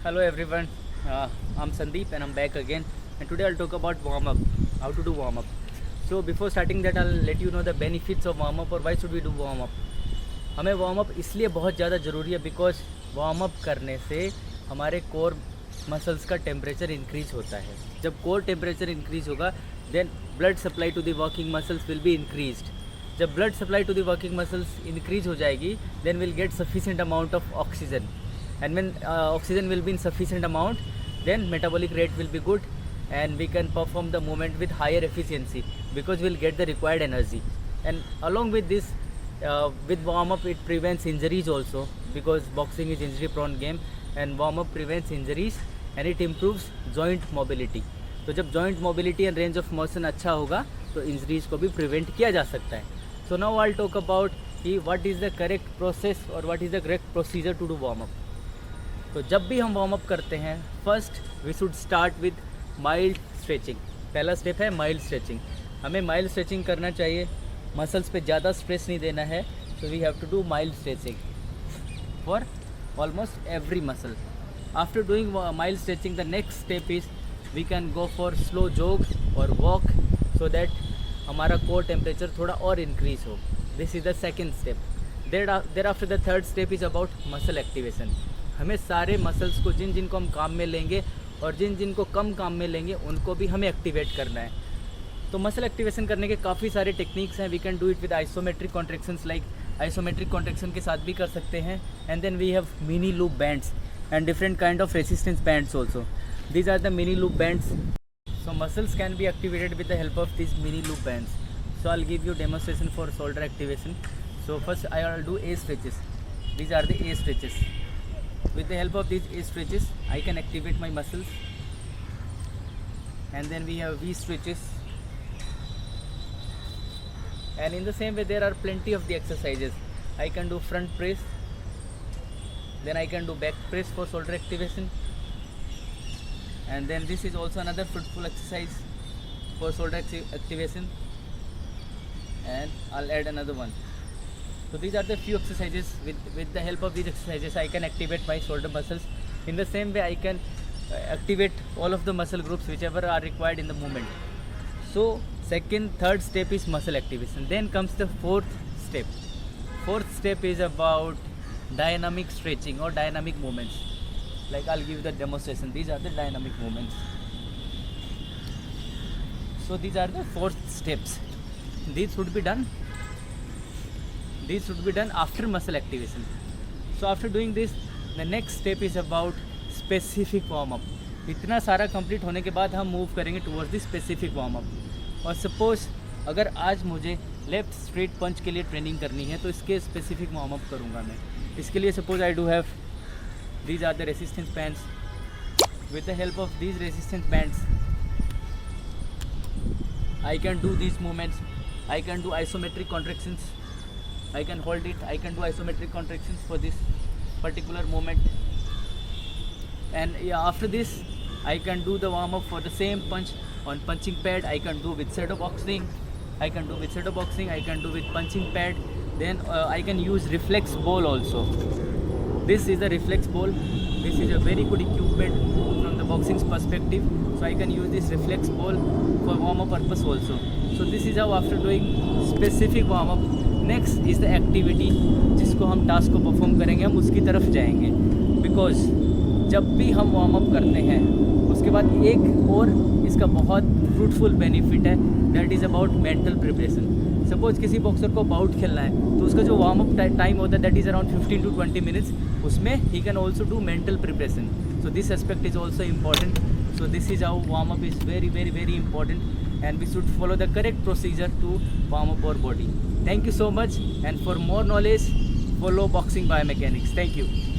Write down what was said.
Hello everyone, I'm Sandeep and I'm back again, and today I'll talk about warm up, how to do warm up. So before starting that I'll let you know the benefits of warm up और why should we do warm up. हमें warm up इसलिए बहुत ज़्यादा ज़रूरी है because warm up करने से हमारे कोर मसल्स का टेम्परेचर इंक्रीज़ होता है. जब कोर टेम्परेचर इंक्रीज़ होगा then blood supply to the working muscles will be increased. जब blood supply to the working muscles increase हो जाएगी then will get sufficient amount of oxygen, and when oxygen will be in sufficient amount then metabolic rate will be good and we can perform the movement with higher efficiency because we'll get the required energy. And along with this, with warm up it prevents injuries also because boxing is injury prone game and warm up prevents injuries and it improves joint mobility. तो जब joint mobility and range of motion अच्छा होगा तो injuries को भी prevent किया जा सकता है. So now I'll talk about कि what is the correct process or what is the correct procedure to do warm up. तो जब भी हम वार्म अप करते हैं first we should start with mild stretching. पहला स्टेप है माइल्ड स्ट्रेचिंग. हमें माइल्ड स्ट्रेचिंग करना चाहिए, मसल्स पे ज़्यादा स्ट्रेस नहीं देना है. So we have to do mild stretching for almost every muscle. After doing mild stretching the next step is we can go for slow jog और walk so that हमारा core temperature थोड़ा और increase हो. This is the second step. There after the third step is about muscle activation. हमें सारे muscles को जिन जिनको हम काम में लेंगे और जिन जिनको कम काम में लेंगे उनको भी हमें एक्टिवेट करना है. तो मसल एक्टिवेशन करने के काफ़ी सारे टेक्निक्स हैं. We can do it with isometric contractions, like isometric contraction के साथ भी कर सकते हैं. And then we have mini loop bands and different kind of resistance bands also. These are the mini loop bands. So muscles can be activated with the help of these mini loop bands. So I'll give you demonstration for shoulder activation. So first I'll do A stretches. These are the A stretches. With the help of these A stretches I can activate my muscles. And then we have V stretches. And in the same way there are plenty of the exercises. I can do front press. Then I can do back press for shoulder activation. And then this is also another fruitful exercise for shoulder activation. And I'll add another one. So these are the few exercises. With the help of these exercises I can activate my shoulder muscles. In the same way I can activate all of the muscle groups whichever are required in the movement. So third step is muscle activation. Then comes the fourth step. Fourth step is about dynamic stretching or dynamic movements. Like I'll give you the demonstration. These are the dynamic movements. So these are the four steps. These should be done after muscle activation. So after doing this the next step is about specific warm up. इतना सारा complete होने के बाद हम move करेंगे towards the specific warm up. और suppose अगर आज मुझे लेफ्ट स्ट्रेट पंच के लिए ट्रेनिंग करनी है तो इसके स्पेसिफिक वार्म अप करूँगा मैं. इसके लिए suppose I do have these are the resistance bands. With the help of these resistance bands I can do these movements. I can do isometric contractions. I can hold it. I can do isometric contractions for this particular movement. And yeah, after this I can do the warm up for the same punch on punching pad. I can do with shadow boxing. I can do with shadow boxing. I can do with punching pad. Then I can use reflex ball also. This is the reflex ball. This is a very good equipment from the boxing's perspective. So I can use this reflex ball for warm up purpose also. So this is how after doing specific warm up, next is the activity जिसको हम task को perform करेंगे, हम उसकी तरफ जाएंगे. Because जब भी हम वार्म अप करते हैं उसके बाद एक और इसका बहुत फ्रूटफुल बेनिफिट है. That is about mental preparation. Suppose किसी बॉक्सर को बाउट खेलना है तो उसका जो वार्म अप टाइम होता है that is around 15 to 20 minutes. उसमें he can also do mental preparation. So this aspect is also important. So this is how warm up is very very very important and we should follow the correct procedure to warm up our body. Thank you so much, and for more knowledge follow Boxing Biomechanics. Thank you.